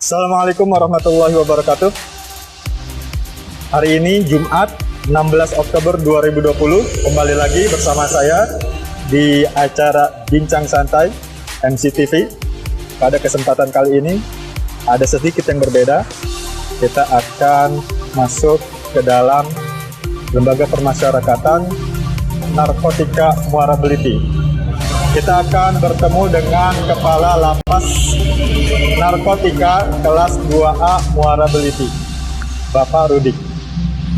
Assalamualaikum warahmatullahi wabarakatuh. Hari ini Jumat 16 Oktober 2020, kembali lagi bersama saya di acara Bincang Santai MCTV. Pada kesempatan kali ini ada sedikit yang berbeda. Kita akan masuk ke dalam Lembaga Permasyarakatan Narkotika Muara Beliti. Kita akan bertemu dengan Kepala Lapas Narkotika kelas 2A Muara Beliti, Bapak Rudik.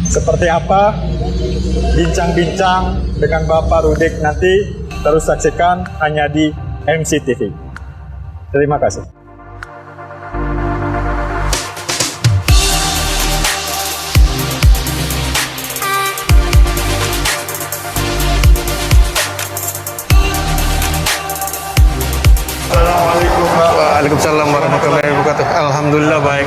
Seperti apa bincang-bincang dengan Bapak Rudik nanti, terus saksikan hanya di MCTV. Terima kasih. Waalaikumsalam warahmatullahi wabarakatuh. Alhamdulillah baik.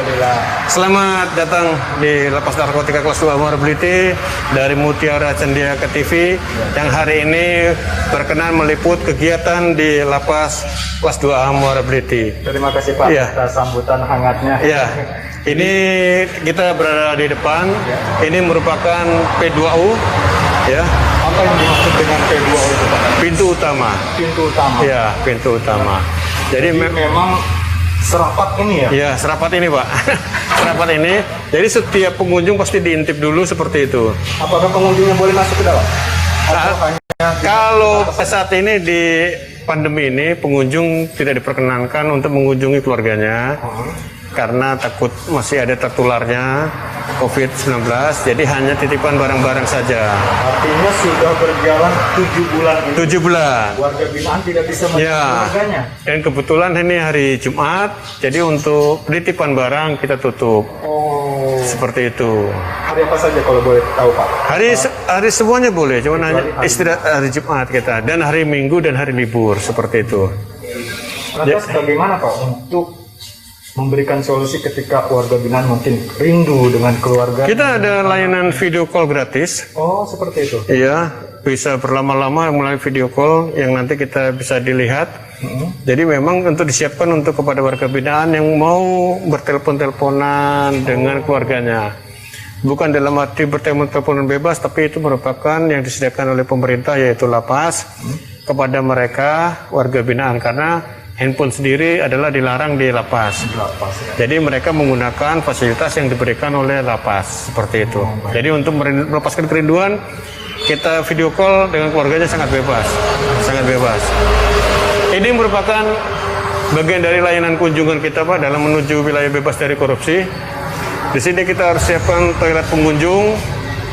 Selamat datang di Lapas Narkotika kelas 2 Muara Beliti dari Mutiara Cendekia TV yang hari ini berkenan meliput kegiatan di Lapas kelas 2A Muara Beliti. Terima kasih Pak atas sambutan hangatnya. Ya, ini kita berada di depan. Ini merupakan P2U. Ya. Apa yang dimaksud dengan P2U itu Pak? Pintu utama. Pintu utama. Ya, pintu utama. Jadi memang serapat ini ya? Ya, serapat ini Pak. Serapat ini. Jadi setiap pengunjung pasti diintip dulu seperti itu. Apakah pengunjungnya boleh masuk ke dalam? Kalau saat ini di pandemi ini pengunjung tidak diperkenankan untuk mengunjungi keluarganya. Karena takut masih ada tertularnya COVID-19, jadi hanya titipan barang-barang saja. Artinya sudah berjalan 7 bulan ini. 7 bulan. Warga binaan tidak bisa melihat keluarganya. Dan kebetulan ini hari Jumat, jadi untuk penitipan barang kita tutup. Oh. Seperti itu. Hari apa saja kalau boleh tahu Pak? Hari semuanya boleh, cuma hanya istirahat hari Jumat kita, dan hari Minggu dan hari libur seperti itu. Lantas bagaimana Pak untuk memberikan solusi ketika warga binaan mungkin rindu dengan keluarga? Kita ada layanan video call gratis. Oh, seperti itu? Iya, bisa berlama-lama melalui video call yang nanti kita bisa dilihat. Jadi memang untuk disiapkan untuk kepada warga binaan yang mau bertelepon-teleponan dengan keluarganya. Bukan dalam arti bertelepon-teleponan bebas, tapi itu merupakan yang disediakan oleh pemerintah, yaitu lapas, kepada mereka warga binaan, karena handphone sendiri adalah dilarang di lapas. Jadi mereka menggunakan fasilitas yang diberikan oleh lapas seperti itu. Jadi untuk melepaskan kerinduan, kita video call dengan keluarganya sangat bebas, sangat bebas. Ini merupakan bagian dari layanan kunjungan kita Pak dalam menuju wilayah bebas dari korupsi. Di sini kita harus siapkan toilet pengunjung,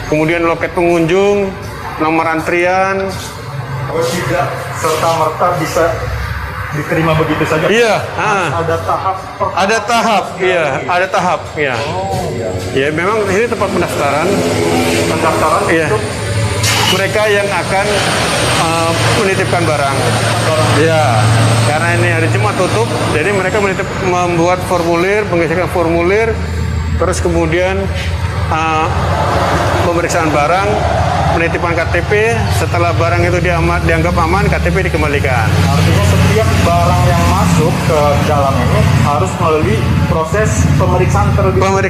kemudian loket pengunjung, nomor antrian. Kalau tidak serta merta bisa diterima begitu saja? Iya. Ada tahap. Ada tahap, iya. Ada tahap, ya. Oh, iya. Ya, memang ini tempat pendaftaran. Pendaftaran Iya. untuk Mereka yang akan menitipkan barang. Ya, karena ini hari Jumat tutup, jadi mereka membuat formulir, mengisikan formulir, terus kemudian pemeriksaan barang, penitipan KTP. Setelah barang itu dianggap aman, KTP dikembalikan. Artinya setiap barang yang masuk ke dalam ini harus melalui proses pemeriksaan terlebih dahulu.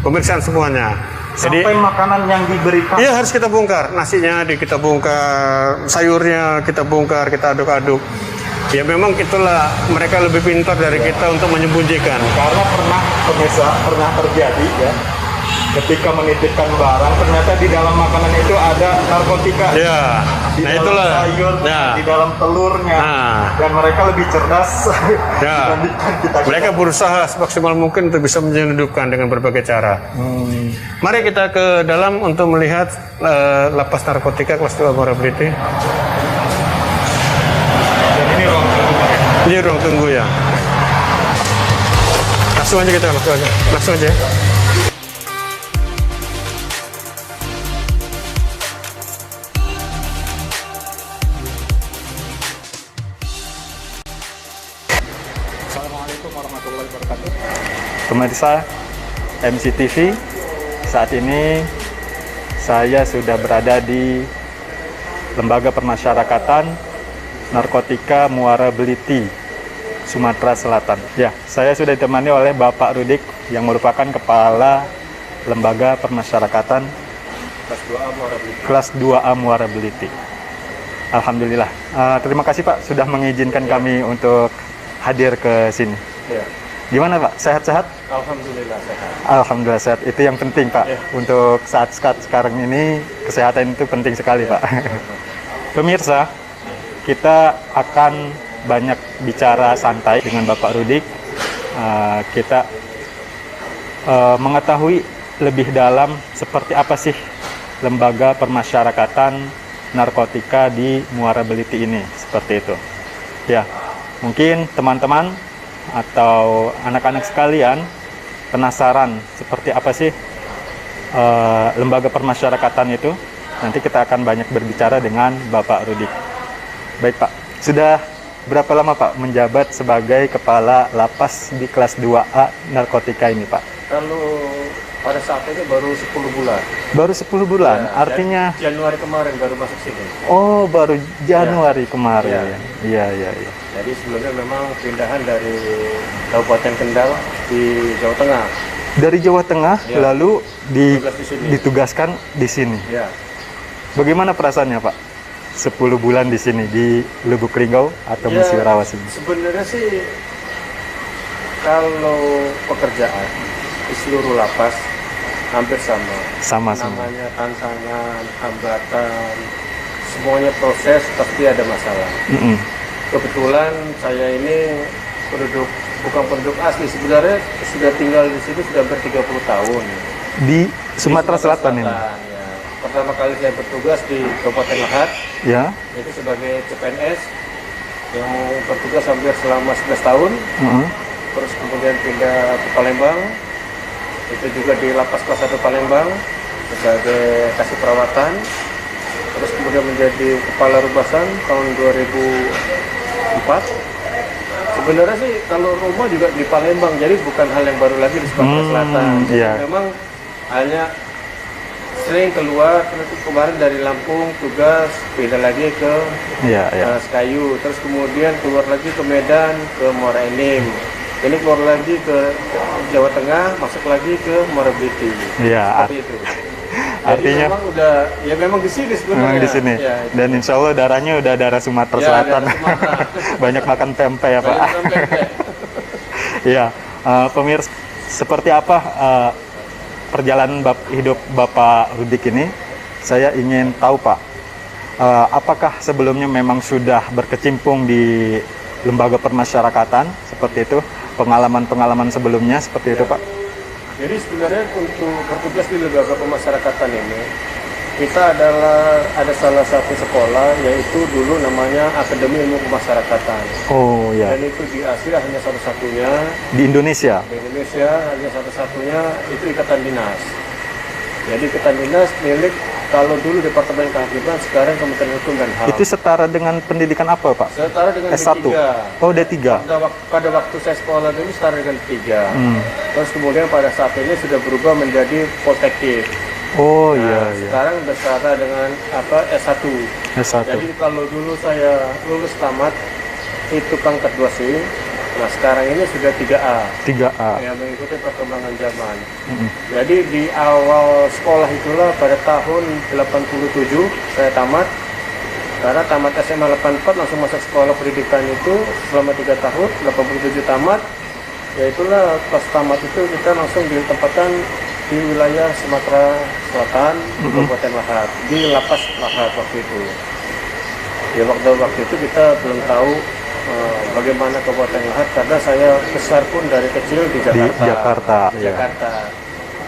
Pemeriksaan semuanya. Sampai Jadi makanan yang diberikan. iya, harus kita bongkar, nasinya kita bongkar, sayurnya kita bongkar, kita aduk-aduk. Ya memang itulah, mereka lebih pintar dari kita untuk menyembunyikan. Karena pernah terjadi ya, ketika menitipkan barang ternyata di dalam makanan itu ada narkotika. Ya, Di nah dalam itulah. sayur, Ya. di dalam telurnya. Dan mereka lebih cerdas Ya. dibandingkan kita. Mereka berusaha semaksimal mungkin untuk bisa menyelundupkan dengan berbagai cara. Mari kita ke dalam untuk melihat lapas narkotika kelas 2 Muara Beliti. Dan ini ruang tunggu. Ini ruang tunggu ya. Langsung aja kita, langsung aja. Assalamualaikum warahmatullahi wabarakatuh. Pemirsa MCTV, saat ini saya sudah berada di Lembaga Permasyarakatan Narkotika Muara Beliti, Sumatera Selatan. Ya, saya sudah ditemani oleh Bapak Rudik yang merupakan Kepala Lembaga Permasyarakatan Kelas 2A Muara Beliti. Alhamdulillah. Terima kasih Pak sudah mengizinkan kami untuk hadir ke sini. Ya. Gimana Pak? Sehat-sehat? Alhamdulillah sehat. Alhamdulillah sehat. Itu yang penting Pak. Untuk saat sekarang ini kesehatan itu penting sekali Pak. Pemirsa, kita akan banyak bicara santai dengan Bapak Rudik. Kita mengetahui lebih dalam seperti apa sih lembaga permasyarakatan narkotika di Muara Beliti ini, seperti itu. Ya, mungkin teman-teman atau anak-anak sekalian penasaran seperti apa sih lembaga permasyarakatan itu. Nanti kita akan banyak berbicara dengan Bapak Rudik. Baik Pak, sudah berapa lama Pak menjabat sebagai Kepala Lapas di kelas 2A narkotika ini Pak? Kalau pada saat ini baru 10 bulan. Baru 10 bulan, Ya, artinya... Januari kemarin baru masuk sini. Oh, baru Januari kemarin. Iya. Jadi sebelumnya memang pindahan dari Kabupaten Kendal di Jawa Tengah. Dari Jawa Tengah, Ya. lalu Tugas di sini. ditugaskan di sini. Ya. Bagaimana perasaannya Pak? 10 bulan di sini, di Lubuk Linggau atau Ya, Musirawas ini? sebenarnya sih kalau pekerjaan di seluruh lapas hampir sama. Sama semua. Namanya tantangan, hambatan, semuanya proses pasti ada masalah. Kebetulan saya ini bukan penduduk asli, sebenarnya sudah tinggal di sini sudah hampir 30 tahun. Di Sumatera Selatan ini? Ya. Pertama kali saya bertugas di Kabupaten Lahat, Ya. itu sebagai CPNS yang bertugas hampir selama 11 tahun. Terus kemudian pindah ke Palembang, itu juga di Lapas Kelas 1 Palembang sebagai kasih perawatan. Terus kemudian menjadi Kepala Rubasan tahun 2004. Sebenarnya sih kalau rumah juga di Palembang, jadi bukan hal yang baru lagi di Sumatera Selatan. Iya. Memang hanya sering keluar, terus kemarin dari Lampung tugas pindah lagi ke Sekayu, terus kemudian keluar lagi ke Medan, ke Muara Enim. Ini keluar lagi ke Jawa Tengah, masuk lagi ke Muara Beliti. Iya. Seperti itu. Artinya jadi memang udah, ya memang di sini sebenarnya. memang di sini. Ya, Dan insya Allah darahnya udah darah Sumatera Selatan. darah Sumatera. Banyak makan pempek ya Pak. Banyak makan pempek. Iya, pemirsa, seperti apa perjalanan hidup Bapak Rudik ini? Saya ingin tahu Pak, apakah sebelumnya memang sudah berkecimpung di lembaga permasyarakatan seperti itu? Pengalaman-pengalaman sebelumnya seperti itu Pak? Jadi sebenarnya untuk bertugas di lembaga pemasyarakatan ini, kita ada salah satu sekolah, yaitu dulu namanya Akademi Ilmu Pemasyarakatan. Oh ya. Dan itu di Asia hanya satu-satunya. Di Indonesia? Di Indonesia hanya satu-satunya, itu Ikatan Dinas. Jadi Ikatan Dinas milik, kalau dulu Departemen Kehakiman, sekarang Kementerian Hukum dan HAM. Itu setara dengan pendidikan apa Pak? Setara dengan S1? D3. Oh D3? Pada waktu saya sekolah dulu setara dengan D3. Terus kemudian pada saat ini sudah berubah menjadi Polteknik. Oh Nah, iya. sekarang bersetara dengan S1. S1. Jadi kalau dulu saya lulus tamat itu pangkat 2C. Nah sekarang ini sudah 3A. 3A. Ya, mengikuti perkembangan zaman. Jadi di awal sekolah itulah pada tahun 87 saya tamat. Karena tamat SMA 84 langsung masuk sekolah pendidikan itu selama 3 tahun, 87 tamat. Ya itulah pas tamat itu kita langsung ditempatkan di wilayah Sumatera Selatan, di Kabupaten Lahat, di Lapas Lahat waktu itu. Ya waktu itu kita belum tahu bagaimana Kabupaten Lahat, karena saya besar pun dari kecil di Jakarta. Di Jakarta.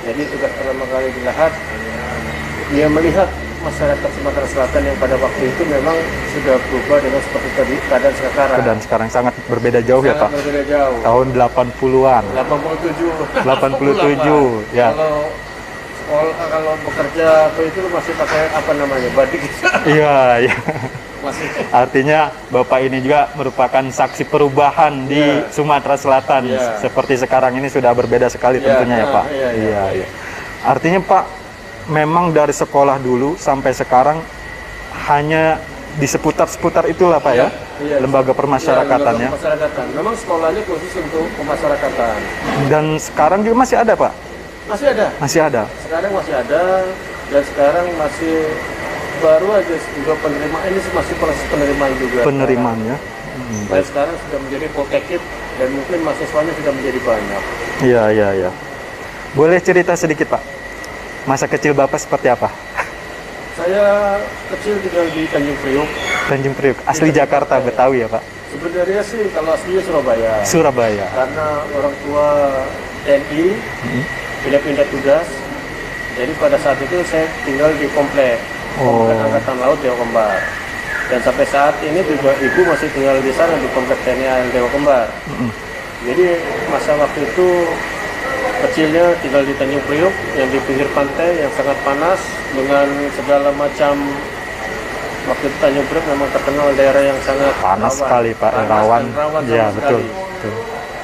Jadi tugas pertama kali di Lahat, dia melihat masyarakat Sumatera Selatan yang pada waktu itu memang sudah berubah dengan seperti tadi keadaan sekarang. Dan sekarang sangat berbeda jauh ya Pak? Berbeda jauh. Tahun 80-an. 87 ya. Kalau bekerja apa itu masih pakai apa namanya, badik. Iya. Masih. Artinya Bapak ini juga merupakan saksi perubahan di Sumatera Selatan. Seperti sekarang ini sudah berbeda sekali tentunya ya Pak. Iya. Artinya Pak, memang dari sekolah dulu sampai sekarang hanya di seputar-seputar itulah Pak ya? Iya, lembaga permasyarakatan ya. Pemasyarakatan. Memang sekolahnya khusus untuk pemasyarakatan. Dan sekarang juga masih ada, Pak? Masih ada. Masih ada. Sekarang masih ada, dan sekarang masih baru aja juga penerimaan, ini masih proses penerimaan juga. Penerimaannya. Dan sekarang sudah menjadi poltekip dan mungkin mahasiswanya sudah menjadi banyak. Iya, iya, iya. Boleh cerita sedikit, Pak? Masa kecil Bapak seperti apa? Saya kecil tinggal di Tanjung Priok. Tanjung Priok, asli Jakarta, Betawi ya, Pak? Sebenarnya sih kalau aslinya Surabaya. Surabaya. Karena orang tua TNI pindah-pindah tugas. Jadi pada saat itu saya tinggal di komplek Angkatan Laut Dewa Kembar. Dan sampai saat ini juga ibu masih tinggal di sana di komplek TNI AL Dewa Kembar. Jadi masa waktu itu kecilnya tinggal di Tanjung Priok yang di pinggir pantai yang sangat panas dengan segala macam. Waktu itu Tanjung Priok memang terkenal daerah yang sangat Panas rawan. sekali, Pak. Panas Rawan. dan rawan Iya, sama betul. sekali. Betul.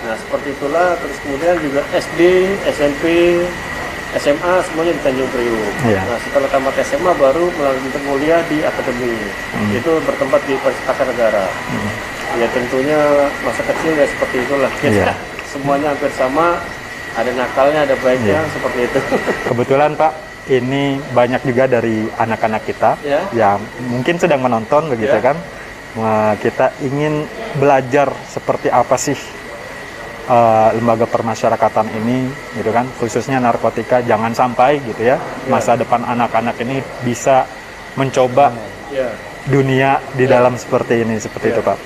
Nah seperti itulah, terus kemudian juga SD, SMP, SMA semuanya di Tanjung Priok. Iya. Nah setelah tamat SMA baru melanjutkan kuliah di akademi. Itu bertempat di Perpustakaan Negara. Ya tentunya masa kecil ya seperti itulah. Iya. Semuanya hampir sama, ada nakalnya, ada baiknya, seperti itu. Kebetulan, Pak, ini banyak juga dari anak-anak kita Ya. yang mungkin sedang menonton begitu Ya. kan. Wah, kita ingin belajar seperti apa sih lembaga permasyarakatan ini gitu kan, khususnya narkotika, jangan sampai gitu ya masa depan anak-anak ini bisa mencoba Ya. dunia di dalam seperti ini, seperti itu, Pak.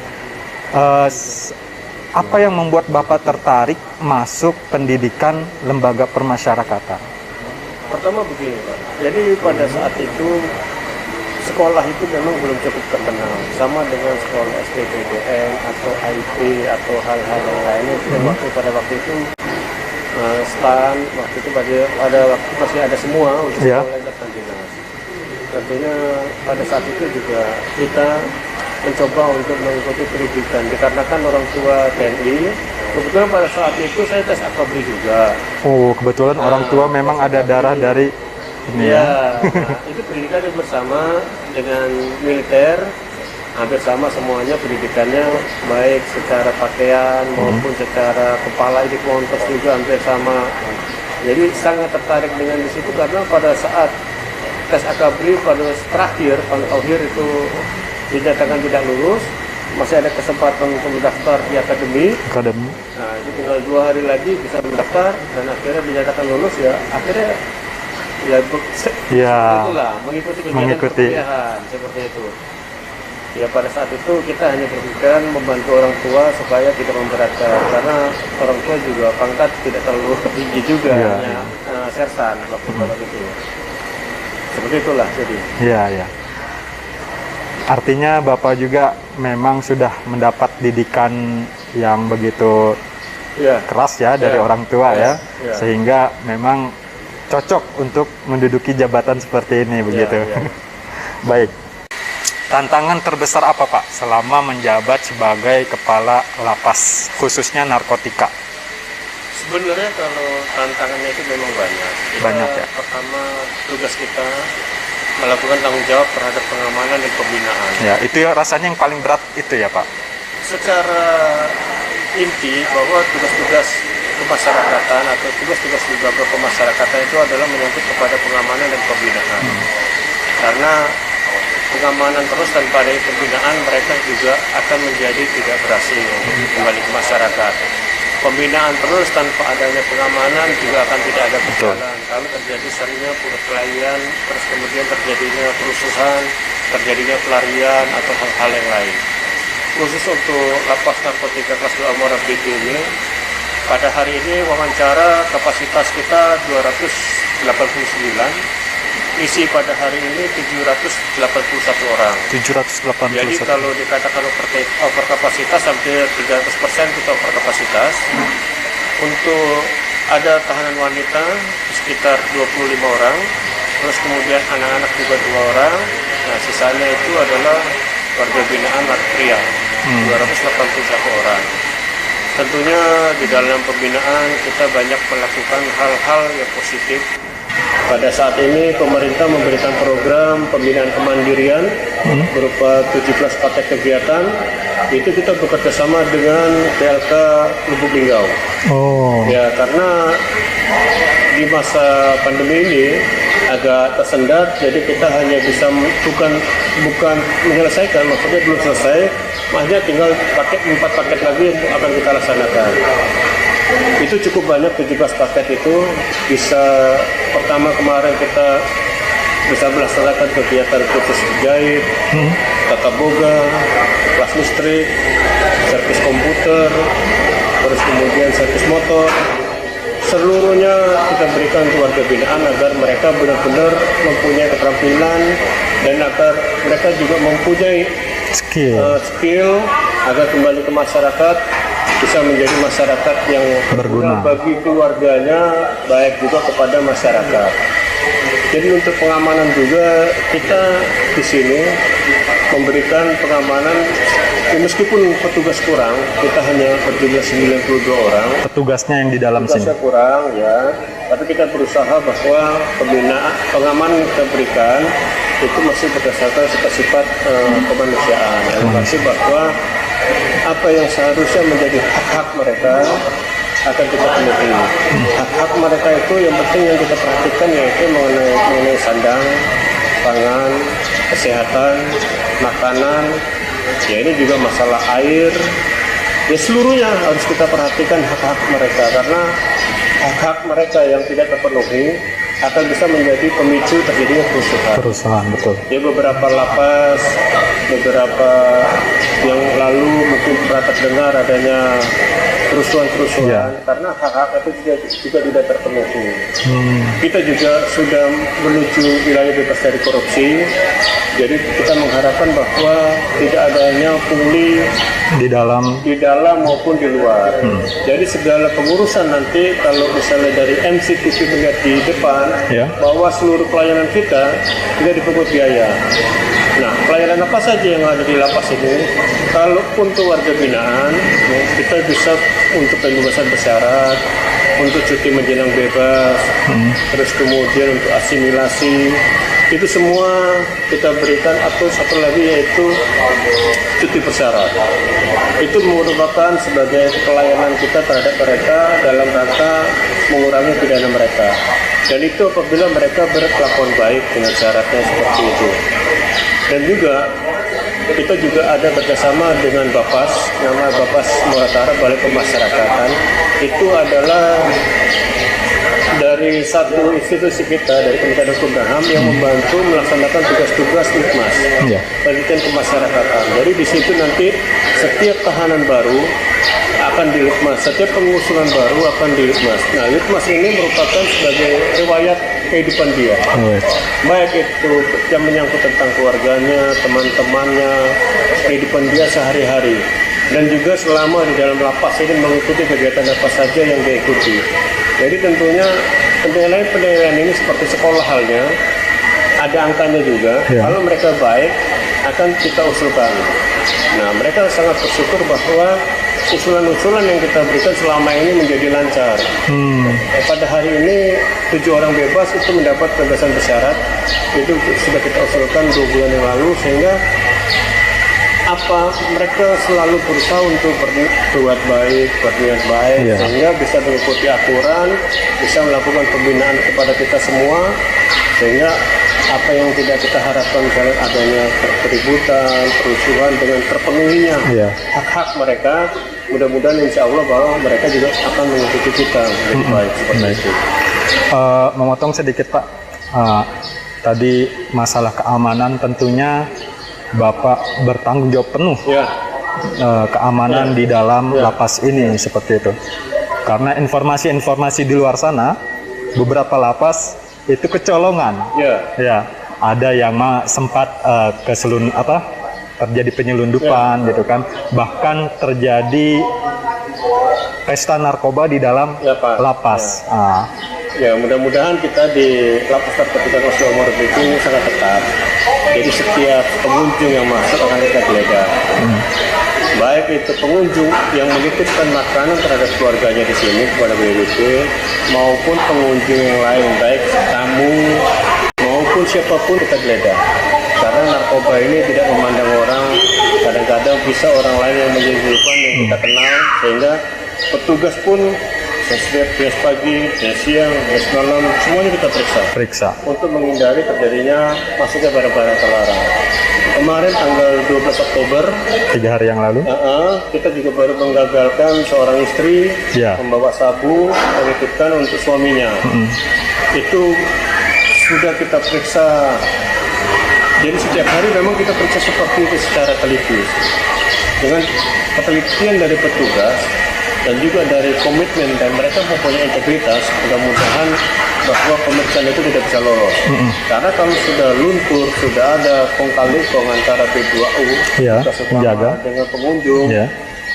Apa yang membuat Bapak tertarik masuk pendidikan lembaga permasyarakatan? Pertama begini Pak, jadi pada saat itu sekolah itu memang belum cukup terkenal, sama dengan sekolah STPDN atau IP atau hal-hal yang lainnya. Pada waktu itu STAN waktu itu pada waktu masih ada semua untuk sekolah dan dinas. Tentunya pada saat itu juga kita mencoba untuk mengikuti pendidikan dikarenakan orang tua TNI. Kebetulan pada saat itu saya tes akabri juga. Oh, kebetulan orang tua memang ada darah dari ini ya. Nah, itu pendidikan yang bersama dengan militer, hampir sama semuanya pendidikannya, baik secara pakaian maupun secara kepala ini kontes juga hampir sama. Jadi sangat tertarik dengan di situ karena pada saat tes akabri pada terakhir, Pak itu dinyatakan tidak lulus, masih ada kesempatan untuk mendaftar di akademi. Nah, itu tinggal 2 hari lagi bisa mendaftar dan akhirnya dinyatakan lulus ya. Akhirnya itulah mengikuti kegiatan perkuliahan seperti itu. Ya pada saat itu kita hanya berpikiran membantu orang tua supaya tidak memberatkan karena orang tua juga pangkat tidak terlalu tinggi juga, hanya sersan waktu itu. Seperti itulah jadi. Iya. Artinya Bapak juga memang sudah mendapat didikan yang begitu keras ya dari orang tua ya, sehingga memang cocok untuk menduduki jabatan seperti ini begitu. Baik. Tantangan terbesar apa, Pak, selama menjabat sebagai kepala lapas khususnya narkotika? Sebenarnya kalau tantangannya itu memang banyak. Banyak ya. Pertama tugas kita melakukan tanggung jawab terhadap pengamanan dan pembinaan. Ya, itu ya rasanya yang paling berat itu ya, Pak. Secara inti bahwa tugas-tugas kemasyarakatan atau tugas-tugas lembaga pemasyarakatan itu adalah menyangkut kepada pengamanan dan pembinaan. Karena pengamanan terus tanpa ada pembinaan mereka juga akan menjadi tidak berhasil kembali ke masyarakat. Pembinaan terus tanpa adanya pengamanan juga akan tidak ada berjalan. Kalau terjadi seringnya perkelahian, terus kemudian terjadinya kerusuhan, terjadinya pelarian atau hal-hal yang lain. Khusus untuk lapas narkotika kelas 2 Muara Baru ini, pada hari ini wawancara kapasitas kita 289, isi pada hari ini 781 orang. 781. Jadi kalau dikatakan over kapasitas hampir 300% kita over kapasitas. Untuk ada tahanan wanita sekitar 25 orang, terus kemudian anak-anak juga 2 orang. Nah sisanya itu adalah warga binaan pria, 281 orang. Tentunya di dalam pembinaan kita banyak melakukan hal-hal yang positif Pada saat ini pemerintah memberikan program pembinaan kemandirian berupa 17 paket kegiatan. Itu kita bekerja sama dengan PLK Lubuk Linggau. Oh. Ya, karena di masa pandemi ini agak tersendat, jadi kita hanya bisa bukan menyelesaikan, maksudnya belum selesai, hanya tinggal 4 paket lagi yang akan kita laksanakan. Itu cukup banyak, 17 paket itu. Bisa pertama kemarin kita bisa melaksanakan kegiatan kursus jahit, tata boga, kelas listrik, servis komputer, terus kemudian servis motor. Seluruhnya kita berikan ke warga binaan agar mereka benar-benar mempunyai keterampilan dan agar mereka juga mempunyai skill agar kembali ke masyarakat, bisa menjadi masyarakat yang berguna bagi keluarganya, baik juga kepada masyarakat. Jadi untuk pengamanan juga kita di sini memberikan pengamanan, meskipun petugas kurang, kita hanya berjumlah 92 orang. Petugasnya yang di dalam sini kurang ya, tapi kita berusaha bahwa pengamanan kita berikan itu masih berdasarkan sifat-sifat kemanusiaan. Yang masih bahwa apa yang seharusnya menjadi hak-hak mereka akan kita penuhi. Hak-hak mereka itu yang penting yang kita perhatikan yaitu mengenai sandang, pangan, kesehatan, makanan. Ya, ini juga masalah air. Ya, seluruhnya harus kita perhatikan hak-hak mereka, karena hak-hak mereka yang tidak terpenuhi akan bisa menjadi pemicu terjadinya kerusuhan. Betul. Ya, beberapa lapas, beberapa yang lalu mungkin pernah terdengar adanya kerusuhan-kerusuhan karena hak-hak itu juga tidak terpenuhi. Kita juga sudah menuju wilayah bebas dari korupsi. Jadi kita mengharapkan bahwa tidak adanya pungli di dalam maupun di luar. Jadi segala pengurusan nanti kalau misalnya dari MCTV melihat di depan bahwa seluruh pelayanan kita tidak dipungut biaya. Nah, pelayanan apa saja yang ada di lapas ini? Kalau untuk warga binaan, kita bisa untuk pembebasan bersyarat, untuk cuti menjelang bebas, terus kemudian untuk asimilasi, itu semua kita berikan. Atau satu lagi yaitu cuti bersyarat. Itu merupakan sebagai pelayanan kita terhadap mereka dalam rangka mengurangi pidana mereka. Dan itu apabila mereka berkelakuan baik dengan syaratnya seperti itu. Dan juga kita juga ada kerjasama dengan Bapas, nama Bapas Moratara, Balai Pemasyarakatan. Itu adalah dari satu institusi kita, dari Kementerian Hukum dan HAM yang membantu melaksanakan tugas-tugas Litmas, penelitian kemasyarakatan. Jadi di situ nanti setiap tahanan baru akan dilitmas, setiap pengusulan baru akan dilitmas. Nah, litmas ini merupakan sebagai riwayat kehidupan dia, baik itu yang menyangkut tentang keluarganya, teman-temannya, kehidupan dia sehari-hari, dan juga selama di dalam lapas ini mengikuti kegiatan apa saja yang dia ikuti. Jadi tentunya penilaian ini seperti sekolah halnya, ada angkanya juga. Kalau mereka baik akan kita usulkan. Nah, mereka sangat bersyukur bahwa usulan-usulan yang kita berikan selama ini menjadi lancar. Pada hari ini 7 orang bebas itu mendapat pembebasan bersyarat. Itu sudah kita usulkan 2 bulan yang lalu, sehingga mereka selalu berusaha untuk berbuat baik, berniat baik, sehingga bisa mengikuti aturan, bisa melakukan pembinaan kepada kita semua, sehingga apa yang tidak kita harapkan, misalnya adanya keributan, kerusuhan, dengan terpenuhinya hak-hak mereka, mudah-mudahan insya Allah bahwa mereka juga akan mengikuti kita lebih baik seperti itu. Memotong sedikit Pak, tadi masalah keamanan tentunya Bapak bertanggung jawab penuh keamanan di dalam lapas ini seperti itu. Karena informasi-informasi di luar sana, beberapa lapas itu kecolongan. Ada yang sempat terjadi penyelundupan gitu kan. Bahkan terjadi pesta narkoba di dalam lapas. Ya, mudah-mudahan kita di lapas narkotika kelas 2 Morat itu sangat ketat. Jadi setiap pengunjung yang masuk akan kita geledah. baik itu pengunjung yang menitipkan makanan terhadap keluarganya di sini kepada BPT maupun pengunjung yang lain, baik tamu maupun siapapun kita geledah. Karena narkoba ini tidak memandang orang, kadang-kadang bisa orang lain yang menjadi korban yang kita kenal, sehingga petugas pun setiap bias pagi, bias siang, bias malam, semuanya kita periksa untuk menghindari terjadinya masuknya barang-barang terlarang. Kemarin tanggal 12 Oktober 3 hari yang lalu kita juga baru menggagalkan seorang istri membawa sabu menitipkan untuk suaminya. Itu sudah kita periksa. Jadi setiap hari memang kita periksa seperti itu secara teliti. Dengan ketelitian dari petugas dan juga dari komitmen dan mereka mempunyai integritas, mudah-mudahan bahwa pemeriksaan itu tidak bisa lolos. Karena kalau sudah luntur, sudah ada kong-kali-kong antara B2U penjaga dengan pengunjung,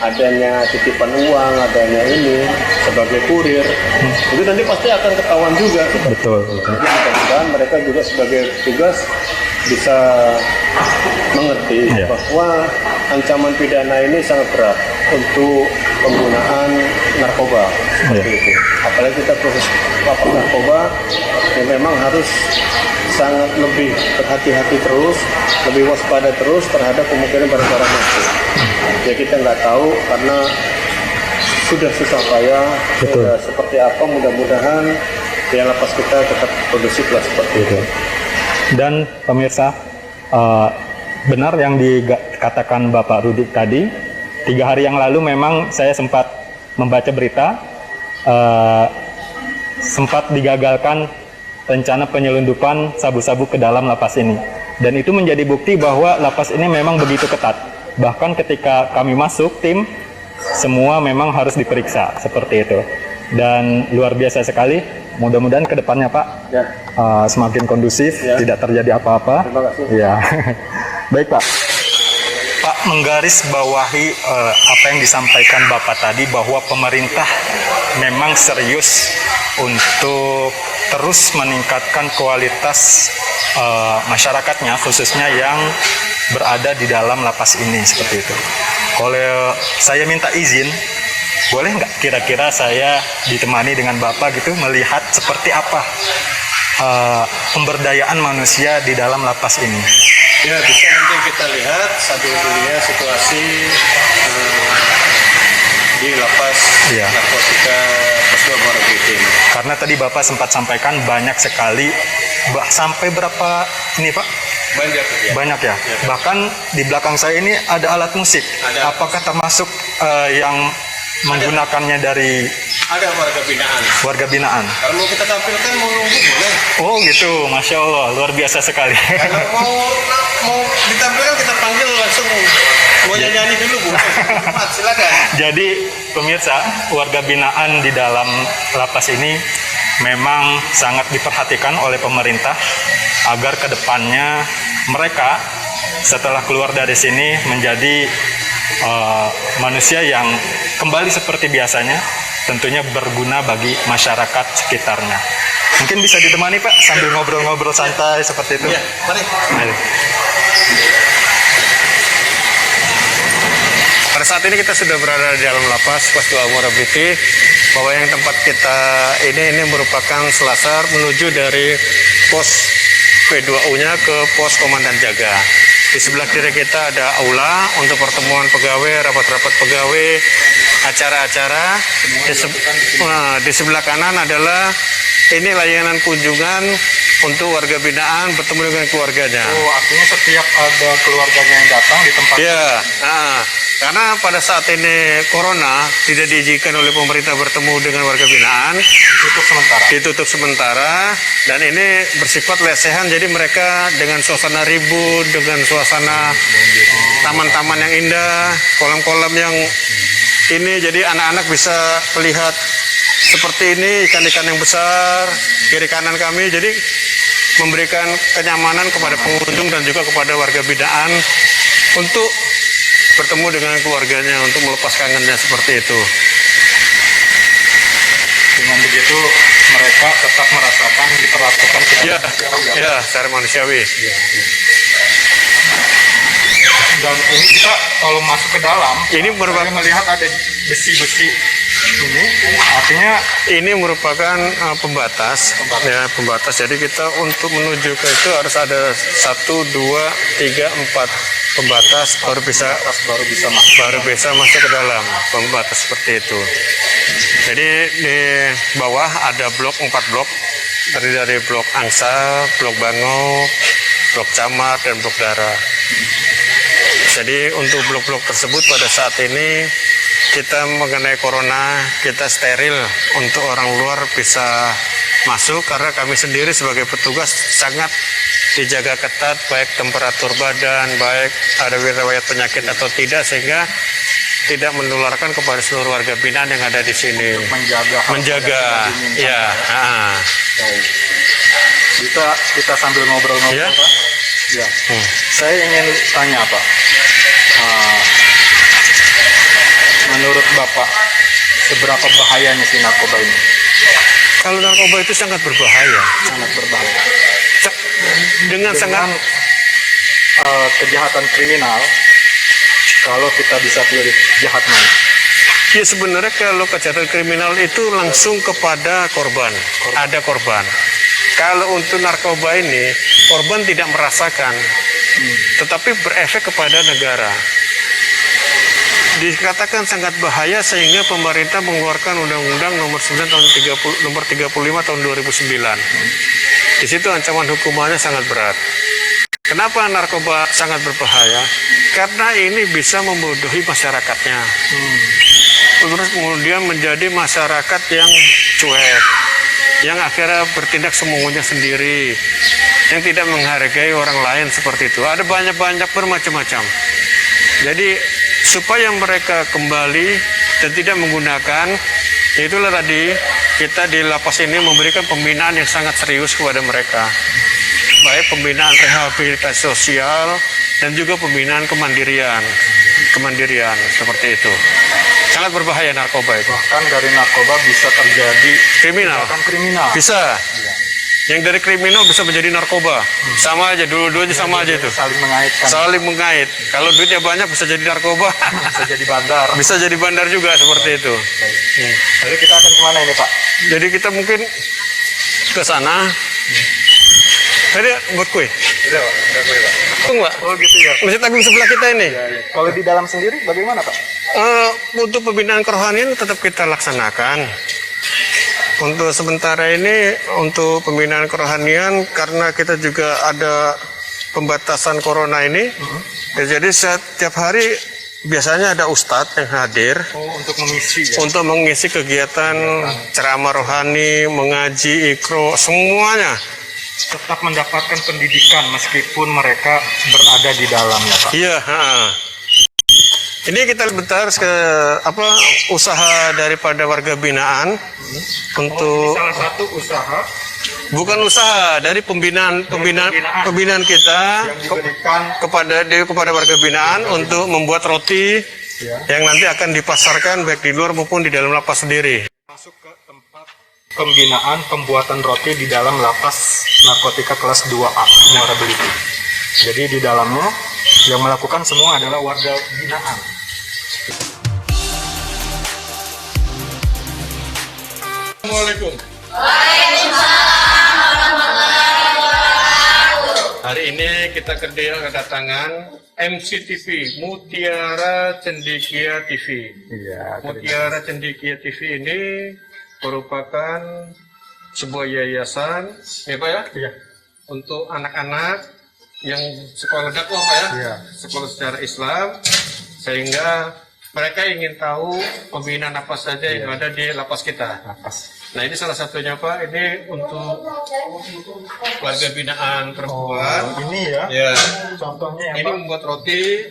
adanya titipan uang, adanya ini sebagai kurir, itu nanti pasti akan ketahuan juga. Betul. Mudah-mudahan mereka juga sebagai petugas bisa mengerti bahwa ancaman pidana ini sangat berat untuk penggunaan narkoba seperti itu. Apalagi kita proses lapas narkoba yang memang harus sangat lebih berhati-hati terus, lebih waspada terus terhadap kemungkinan barang-barang masuk. Ya kita nggak tahu karena sudah susah payah, sudah seperti apa, mudah-mudahan ya lapas kita tetap kondusif lah seperti itu. Dan pemirsa, benar yang dikatakan Bapak Rudi tadi, 3 hari yang lalu memang saya sempat membaca berita, sempat digagalkan rencana penyelundupan sabu-sabu ke dalam lapas ini. Dan itu menjadi bukti bahwa lapas ini memang begitu ketat. Bahkan ketika kami masuk, tim, semua memang harus diperiksa, seperti itu. Dan luar biasa sekali, mudah-mudahan ke depannya Pak semakin kondusif, tidak terjadi apa-apa. Terima kasih. Ya. Baik Pak. Pak menggaris bawahi apa yang disampaikan Bapak tadi, bahwa pemerintah memang serius untuk terus meningkatkan kualitas masyarakatnya, khususnya yang berada di dalam lapas ini, seperti itu. Kalau saya minta izin, boleh nggak kira-kira saya ditemani dengan Bapak gitu, melihat seperti apa pemberdayaan manusia di dalam lapas ini? Ya, bisa nanti kita lihat sambil melihat situasi di lapas narkotika Kelas 2 Muara Belitung. Karena tadi Bapak sempat sampaikan banyak sekali, sampai berapa ini Pak? Banyak ya. Bahkan di belakang saya ini ada alat musik. Apakah termasuk yang menggunakannya dari warga binaan? Kalau mau kita tampilkan, mau nunggu boleh. Oh gitu, Masya Allah, luar biasa sekali. Kalau mau ditampilkan kita panggil langsung. Mau nyanyi dulu Bu? Silakan. Jadi pemirsa, warga binaan di dalam lapas ini memang sangat diperhatikan oleh pemerintah agar kedepannya mereka setelah keluar dari sini menjadi manusia yang kembali seperti biasanya, tentunya berguna bagi masyarakat sekitarnya. Mungkin bisa ditemani Pak sambil ngobrol-ngobrol santai seperti itu. Iya, mari. Pada saat ini kita sudah berada di dalam lapas Kelas 2 Muara Belitung, bahwa yang tempat kita ini merupakan selasar menuju dari pos P2U-nya ke pos komandan jaga. Di sebelah kiri kita ada aula untuk pertemuan pegawai, rapat-rapat pegawai, acara-acara. Di sebelah kanan adalah ini layanan kunjungan untuk warga binaan bertemu dengan keluarganya. Oh, artinya setiap ada keluarganya yang datang di tempat. Ya, karena pada saat ini corona tidak diizinkan oleh pemerintah bertemu dengan warga binaan, ditutup sementara, dan ini bersifat lesehan. Jadi mereka dengan suasana ribut, dengan suasana taman-taman yang indah, kolam-kolam yang ini, jadi anak-anak bisa melihat seperti ini, ikan-ikan yang besar kiri kanan kami, jadi memberikan kenyamanan kepada pengunjung dan juga kepada warga binaan untuk bertemu dengan keluarganya, untuk melepas kangennya seperti itu. Dengan begitu mereka tetap merasakan diperlakukan secara manusiawi. Dan ini kita kalau masuk ke dalam, Ini merupakan saya melihat ada besi-besi ini, artinya ini merupakan pembatas, ya pembatas. Jadi kita untuk menuju ke itu harus ada 1, 2, 3, 4 pembatas baru bisa masuk ke dalam pembatas seperti itu. Jadi di bawah ada 4 blok dari blok Angsa, blok Bango, blok Camat dan blok Darah. Jadi untuk blok-blok tersebut pada saat ini kita mengenai corona, kita steril untuk orang luar bisa masuk karena kami sendiri sebagai petugas sangat dijaga ketat, baik temperatur badan, baik ada riwayat penyakit atau tidak, sehingga tidak menularkan kepada seluruh warga binaan yang ada di sini. Menjaga, ya. Baik. Kita sambil ngobrol-ngobrol, Ya? Pak. Ya. Saya ingin tanya, Pak. Menurut Bapak, seberapa bahayanya sih narkoba ini? Kalau narkoba itu sangat berbahaya. Sangat berbahaya. Dengan sangat kejahatan kriminal, kalau kita bisa pilih jahat mana? ya sebenarnya kalau kejahatan kriminal itu langsung kepada korban. Ada korban. Kalau untuk narkoba ini korban tidak merasakan, tetapi berefek kepada negara. Dikatakan sangat bahaya sehingga pemerintah mengeluarkan Undang-Undang Nomor 9 tahun 35 tahun 2009. Di situ ancaman hukumannya sangat berat. Kenapa narkoba sangat berbahaya? Karena ini bisa membodohi masyarakatnya. Terus kemudian menjadi masyarakat yang cuek, yang akhirnya bertindak semaunya sendiri, yang tidak menghargai orang lain seperti itu. Ada banyak bermacam-macam. Jadi supaya mereka kembali dan tidak menggunakan, itulah tadi kita di lapas ini memberikan pembinaan yang sangat serius kepada mereka. Baik pembinaan rehabilitasi sosial dan juga pembinaan kemandirian seperti itu. Sangat berbahaya narkoba itu. Bahkan dari narkoba bisa terjadi Kriminal. tindakan kriminal. Bisa. Yang dari kriminal bisa menjadi narkoba. Sama aja, dua-duanya sama aja itu. Saling mengaitkan. Saling mengait. Kalau duitnya banyak bisa jadi narkoba. Bisa jadi bandar. Bisa jadi bandar juga seperti itu. Jadi kita akan kemana ini, Pak? Jadi kita mungkin ke sana. Tadi buat kue. Iya, Pak. Tunggu, Pak. Oh gitu ya. Masjid Agung sebelah kita ini. Kalau di dalam sendiri bagaimana, Pak? Untuk pembinaan kerohanian tetap kita laksanakan. Untuk sementara ini untuk pembinaan kerohanian karena kita juga ada pembatasan corona ini. Ya, jadi setiap hari biasanya ada ustadz yang hadir Untuk mengisi ya. untuk mengisi kegiatan ceramah rohani, mengaji, ikro, semuanya. Tetap mendapatkan pendidikan meskipun mereka berada di dalamnya, Pak. Iya. Ini kita bentar ke usaha daripada warga binaan untuk Salah satu usaha bukan usaha dari pembinaan kita yang diberikan kepada warga binaan untuk membuat roti ya, yang nanti akan dipasarkan baik di luar maupun di dalam lapas sendiri. masuk ke tempat pembinaan pembuatan roti di dalam lapas narkotika kelas 2A Muara Beliti. Jadi di dalamnya yang melakukan semua adalah warga binaan. Assalamualaikum. Hari ini kita kedatangan MCTV, Mutiara Cendekia TV. Iya. Mutiara Cendekia TV ini merupakan sebuah yayasan, ya Pak ya? Iya. Untuk anak-anak yang sekolah dakwah Pak ya? Iya. Sekolah secara Islam, sehingga mereka ingin tahu pembinaan apa saja yang ada di lapas kita. Lapas. Nah ini salah satunya Pak, ini untuk warga binaan perempuan. Ini ya. Ya, Contohnya yang ini membuat roti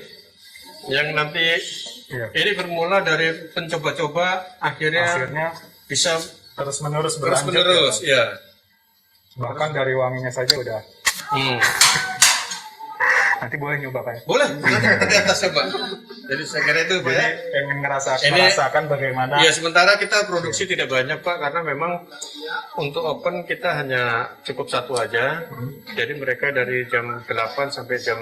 yang nanti Iya. ini bermula dari pencoba-coba akhirnya bisa terus menerus terus menerus. Ya. Bahkan dari wanginya saja udah. Hmm. Nanti boleh nyoba Pak. Boleh, nanti kita di atas coba. Jadi saya kira itu Pak ya. Jadi pengen Ini- merasakan bagaimana. Ya sementara kita produksi tidak banyak Pak, karena memang untuk open kita hanya cukup satu aja. Jadi mereka dari jam 8 sampai jam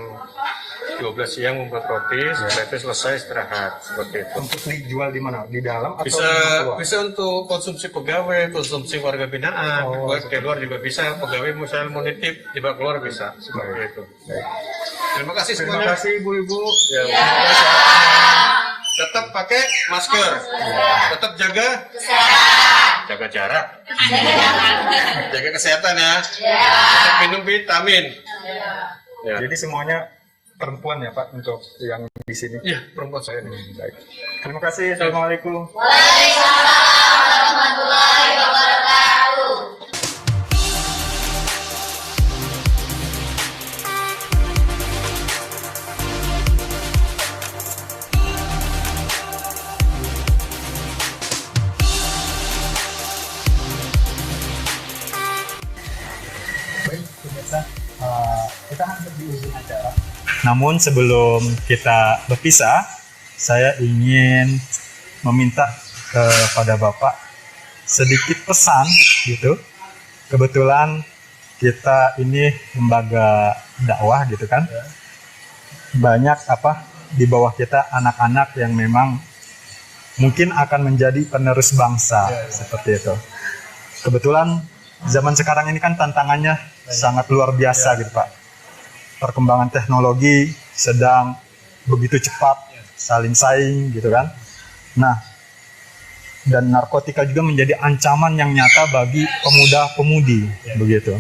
12 siang membuat roti, setelah itu selesai istirahat seperti itu. Untuk dijual di mana? Di dalam atau Bisa di luar? bisa untuk konsumsi pegawai, konsumsi warga binaan, Oh, buat keluar juga bisa. Pegawai misalnya mau nitip dibawa keluar bisa seperti itu. Terima kasih Terima semuanya. kasih ibu-ibu. Ya, tetap pakai masker, tetap jaga jarak, jaga kesehatan ya, tetap minum vitamin. Ya, Jadi semuanya perempuan ya Pak untuk yang di sini. ya perempuan saya nih. Baik. Terima kasih. Assalamualaikum. Baik, pemirsa, kita hampir di ujung acara. Namun sebelum kita berpisah, saya ingin meminta kepada Bapak sedikit pesan gitu. Kebetulan kita ini lembaga dakwah gitu kan. Banyak di bawah kita anak-anak yang memang mungkin akan menjadi penerus bangsa seperti itu. Kebetulan zaman sekarang ini kan tantangannya sangat luar biasa gitu Pak. Perkembangan teknologi sedang begitu cepat, saling saing gitu kan. Nah, dan narkotika juga menjadi ancaman yang nyata bagi pemuda-pemudi begitu.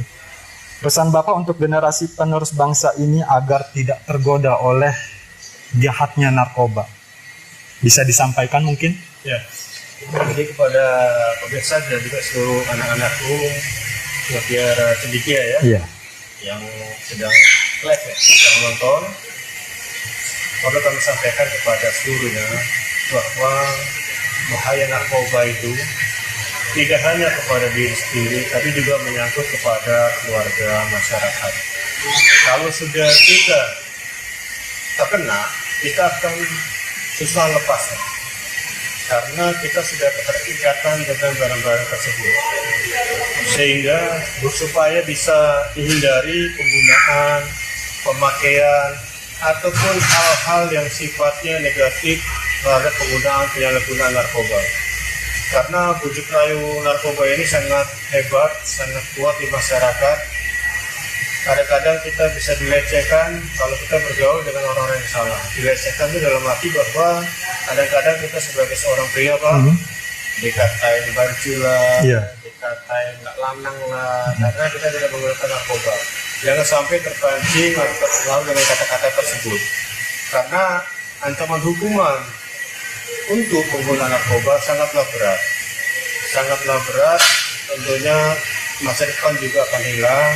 Pesan Bapak untuk generasi penerus bangsa ini agar tidak tergoda oleh jahatnya narkoba. Bisa disampaikan mungkin? Ya, jadi kepada pemirsa dan juga seluruh anak-anakku mutiara cendekia ya, Iya. yang sedang live ya, sedang nonton, perlu kami sampaikan kepada seluruhnya bahwa bahaya narkoba itu tidak hanya kepada diri sendiri, tapi juga menyangkut kepada keluarga masyarakat. Kalau sudah kita terkena, kita akan susah lepasnya, karena kita sudah keterikatan dengan barang-barang tersebut, sehingga supaya bisa dihindari penggunaan, pemakaian, ataupun hal-hal yang sifatnya negatif terhadap penggunaan penyalahgunaan narkoba. Karena bujuk rayu narkoba ini sangat hebat, sangat kuat di masyarakat. Kadang-kadang kita bisa dilecehkan kalau kita bergaul dengan orang-orang yang salah. Dilecehkan itu dalam arti bahwa kadang-kadang kita sebagai seorang pria Pak, dikatain banci lah, Iya. dikatain nggak lanang lah, karena kita tidak menggunakan narkoba. Jangan sampai terpancing atau terpengaruh dengan kata-kata tersebut. Karena ancaman hukuman untuk pengguna narkoba sangatlah berat. Sangatlah berat, tentunya masa depan juga akan hilang.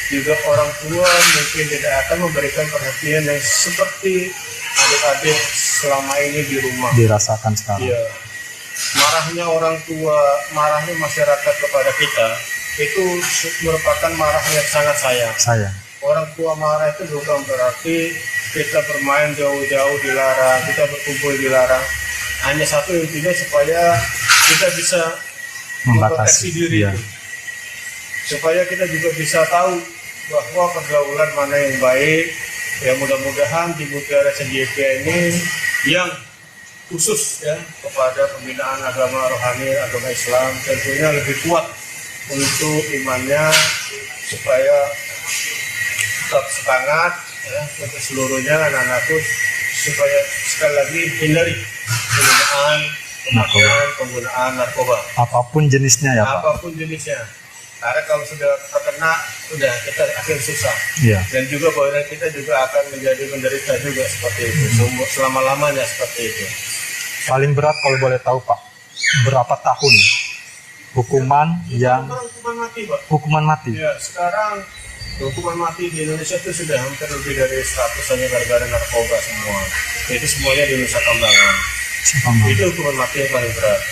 Juga orang tua mungkin tidak akan memberikan perhatian yang seperti adik-adik selama ini di rumah. Dirasakan sekarang. Iya. Marahnya orang tua, marahnya masyarakat kepada kita, itu merupakan marah yang sangat sayang. Saya. Orang tua marah itu bukan berarti kita bermain jauh-jauh dilarang, kita berkumpul dilarang. Hanya satu intinya supaya kita bisa memproteksi diri, Iya. supaya kita juga bisa tahu bahwa pergaulan mana yang baik. Ya mudah-mudahan di Mutiara Cendekia ini yang khusus ya kepada pembinaan agama rohani, agama Islam tentunya lebih kuat untuk imannya, supaya tetap semangat ya untuk seluruhnya anak-anakku, supaya sekali lagi hindari penggunaan, pemakaian, penggunaan narkoba Apapun jenisnya ya Pak. apapun jenisnya. Karena kalau sudah terkena, sudah kita akan susah. Iya. Dan juga badan kita juga akan menjadi menderita juga seperti itu. Selama-lamanya seperti itu. Paling berat kalau boleh tahu Pak, berapa tahun hukuman yang Hukuman mati, Pak. hukuman mati? Ya, sekarang hukuman mati di Indonesia itu sudah hampir lebih dari 100 hanya gara-gara narkoba semua. Itu semuanya di Nusa Kambangan. Itu hukuman mati yang paling berat.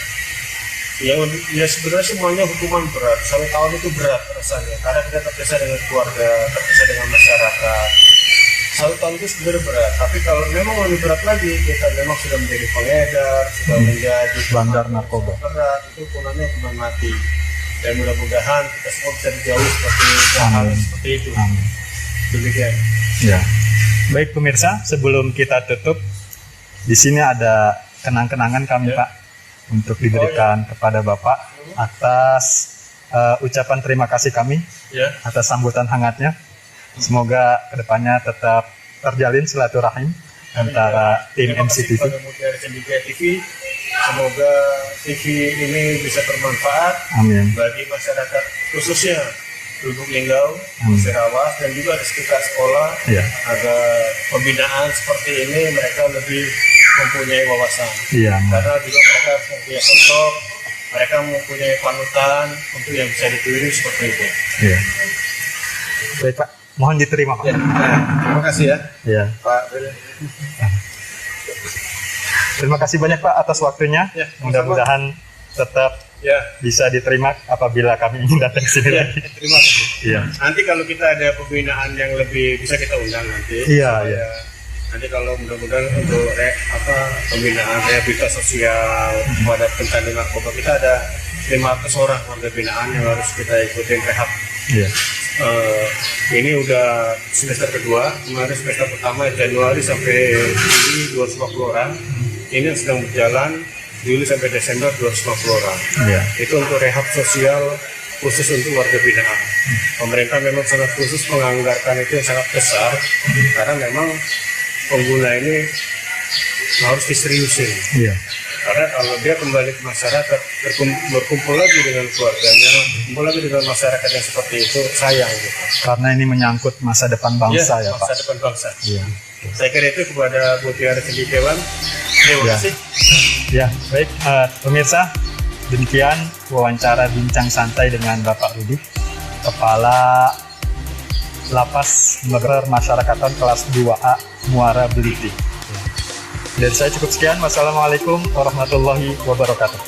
Ya sebenarnya semuanya hukuman berat. 1 tahun itu berat rasanya, karena kita terpisah dengan keluarga, terpisah dengan masyarakat. 1 tahun itu sebenarnya berat, tapi kalau memang lebih berat lagi, kita memang sudah menjadi pengedar, sudah menjadi Bandar narkoba. berat, itu hukumannya hukuman mati. Dan mudah-mudahan kita semua bisa dijauh seperti hal seperti itu. Demikian. Ya. Baik pemirsa, sebelum kita tutup, di sini ada kenang-kenangan kami Pak untuk diberikan kepada Bapak atas ucapan terima kasih kami atas sambutan hangatnya. Semoga kedepannya tetap terjalin silaturahim antara tim MCTV. Pada Mutiara Cendekia TV, semoga TV ini bisa bermanfaat bagi masyarakat khususnya Lubuk Linggau, Musirawas, dan juga di sekitar sekolah agar pembinaan seperti ini mereka lebih mempunyai wawasan. Karena juga mereka mempunyai sosok, mereka mempunyai panutan untuk yang bisa ditiru seperti itu. Baik Pak, mohon diterima Pak. Terima kasih ya. Pak. Terima kasih banyak Pak atas waktunya. Mudah-mudahan tetap bisa diterima apabila kami ingin datang ke sini lagi. Terima kasih. Nanti kalau kita ada pembinaan yang lebih bisa kita undang nanti. Nanti kalau mudah-mudahan untuk pembinaan rehabilitasi sosial pada pencandu narkoba, kita ada 500 orang warga binaan yang harus kita ikutin rehab. Ini udah semester kedua, kemarin semester pertama Januari sampai Juli 250 orang. Ini yang sedang berjalan Juli sampai Desember 250 orang. Itu untuk rehab sosial khusus untuk warga binaan. Pemerintah memang sangat khusus menganggarkan itu yang sangat besar karena memang pengguna ini harus diseriusin. Karena kalau dia kembali ke masyarakat, berkumpul lagi dengan keluarganya, berkumpul lagi dengan masyarakat yang seperti itu, sayang gitu. Karena ini menyangkut masa depan bangsa ya Pak. Masa depan bangsa. Saya kira itu kepada Mutiara Cendekia. Terima kasih. Baik pemirsa, demikian wawancara bincang santai dengan Bapak Rudi, Kepala Lapas Merer Masyarakatan kelas 2A Muara Beliti. Dan saya cukup sekian. Wassalamualaikum warahmatullahi wabarakatuh.